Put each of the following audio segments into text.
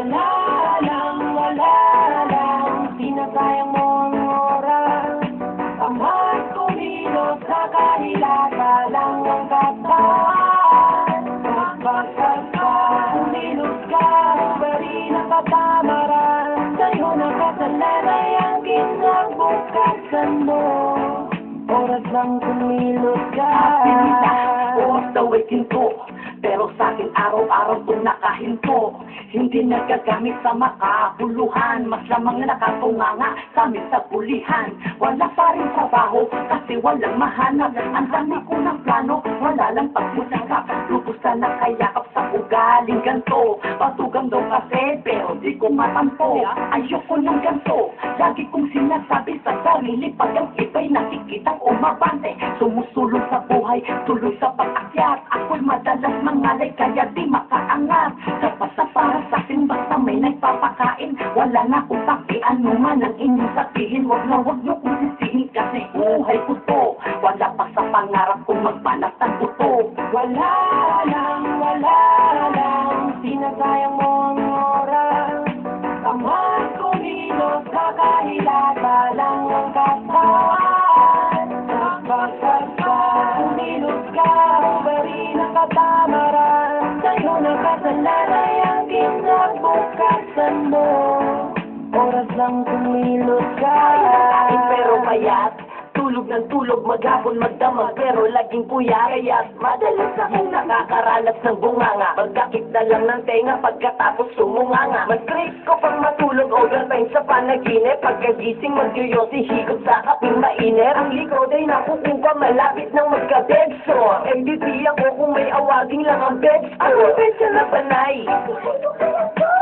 wala lang, sinasayang mo ang oras. Tamad kumilos sa kahilata lang ang katawan. Magpagpag ka, kumilos ka, bari na katamaran. Sa'yo nakasalalay ang kinabukasan mo. Oras lang kumilos ka. Oras daw ay ginto, pero sa'kin araw-araw itong nakahinto. Hindi nagagamit sa makabuluhan, mas lamang na nakatunganga sa amin sa pulihan. Wala pa rin trabaho kasi walang mahanap. Ang dami ko ng plano, wala lang pagmusakap. Lubos na nakayakap sa ugaling ganto. Patugang daw kasi pero di ko matampo. Ayoko ng ganto, lagi kong sinasabi sa sarili. Pag ang iba'y nakikitang umabante, sumusulong sa buhay, tuloy sa pag-akyat. Ako'y madalas mangalay kaya di makaangat. Sa para sa akin basta may nagpapakain. Wala na akong paki, ano man ang inyong sabihin. Wag nyo kong sisihin kasi buhay ko to. Wala pa sa pangarap kong magbanat ang buto. Wala lang, sinasayang mo ang oras. Tamad kumilos sa kahilata lang ang katawan. Magpagpag ka, kumilos ka, bari na katamaran. Sa'yo nakasalalay ang kinabukasan mo. Oras lang kumilos ka. Pero payat, tulog ng tulog, maghapon magdamag, pero laging puyat. Kaya madalas akong nakakaranas ng bunganga. Magkakit na lang ng tenga pagkatapos sumunganga. Mag-break ko pang matulog, overtime sa panaginip. Pagkagising magyoyosi, higop sa kaping mainit. Ang likod ay nakukuha malapit ng magka-bedsore. MVP ako kung may awaging lang ang beds. Ako bedsa na panay.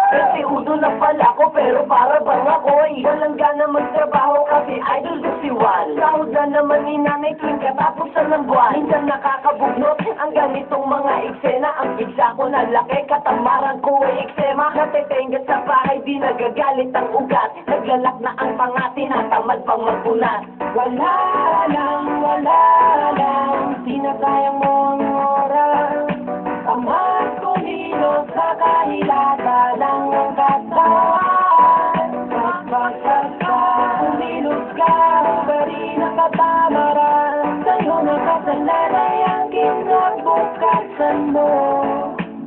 Kasi udo na pala ko, pero para bang ako'y walang gana magtrabaho kasi idol ko si Juan. Sahod na naman ni nanay tuwing katapusan ng buwan. Minsan nakakabugnot ang ganitong mga eksena. Ang pigsa ko na laki, katamaran ko ay eksema. Natitengat sa bahay, di nagagalit ang ugat. Naglalak na ang pangati, natamad pang magpunat. Wala lang, sinasayang mo ang oras. Tamad kumilos sa kahilata lang ang katawan. Magpagpag ka, kumilos ka, bari na katamaran. Sa'yo nakasalalay ang kinabukasan mo.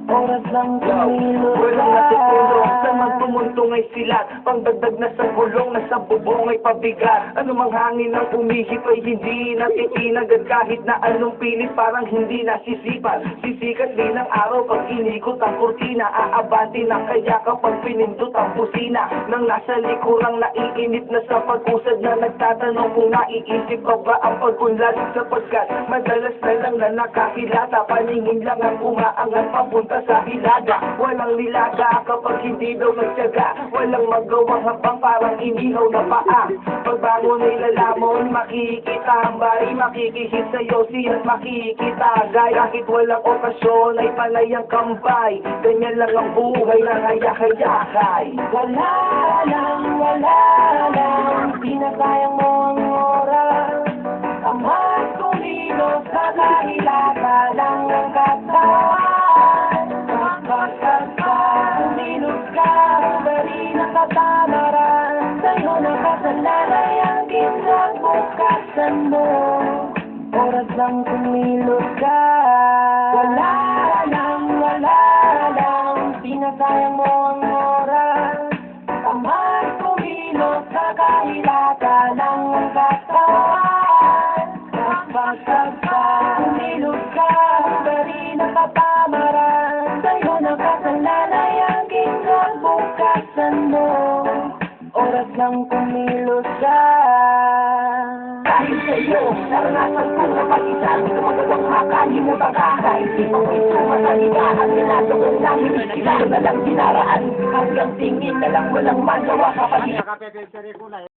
Oras lang kumilos ka. Walang natutulong sa magpumuntong ay silat. Pangdagdag na sa gulong, nasa bubong ay pabigat. Anumang hangin ang umihip ay hindi natitinag. At kahit na anong pilit parang hindi nasisipat. Sisikat din ang araw pag inikot ang kurtina. Aabante na kaya kapag pinindot ang busina. Nang nasa likurang naiinip na sa pag-usad na nagtatanong kung naiisip ka ba ang pag-unlad. Sapagkat madalas na lang na nakahilata. Paningin lang ang umaangat papunta sa hilaga. Walang nilaga kapag hindi daw nagtyaga. Walang magawang habang parang inihaw na paa. Pagbangon ay lalamon, makikita ang bari, makikihit sa'yo siya't makikita agay. Kahit walang okasyon ay panay ang kampay. Ganyan lang ang buhay na hayak-hayahay. Wala lang, sinasayang mo ang oras. Tamad kumilos sa kahilata lang ang katawan. Magpagpag ka, kumilos ka, bari na katamaran. Sa'yo nakasalalay ang kinabukasan mo. Oras lang kumilos ka. Wala lang, sinasayang mo ang oras. Tamad kumilos sa kahilata lang ang katawan. Magpagpag ka, kumilos ka, bari na katamaran. Sa'yo nakasalalay ang kinabukasan mo. Oras lang kumilos ka. Dahil sa'yo, naranasan ko na mag-isa. Tumagawang makalimutan ka. Kahit di pa ito masalita. Ang ginagawa namin, kailangan na lang dinaraan. Hanggang tingin na lang walang magawa kapatid.